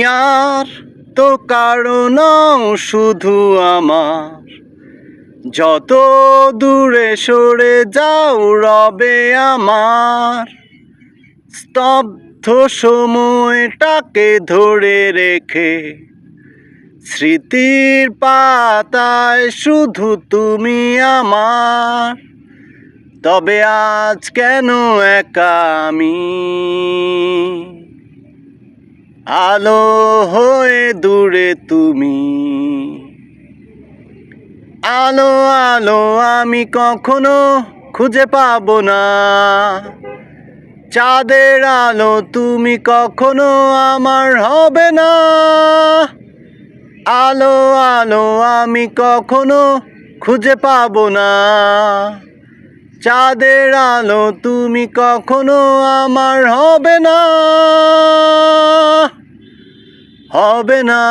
আর তো কারণ শুধু আমার, যত দূরে সরে যাও রবে আমার। স্তব্ধ সময়টাকে ধরে রেখে স্মৃতির পাতায় শুধু তুমি আমার। তবে আজ কেন একা আমি, আলো হয়ে দূরে তুমি। আলো আলো আমি কখনো খুঁজে পাবো না, চাঁদের আলো তুমি কখনো আমার হবে না। আলো আলো আমি কখনো খুঁজে পাবো না, চাঁদের আলো তুমি কখনো আমার হবে না, হবে না।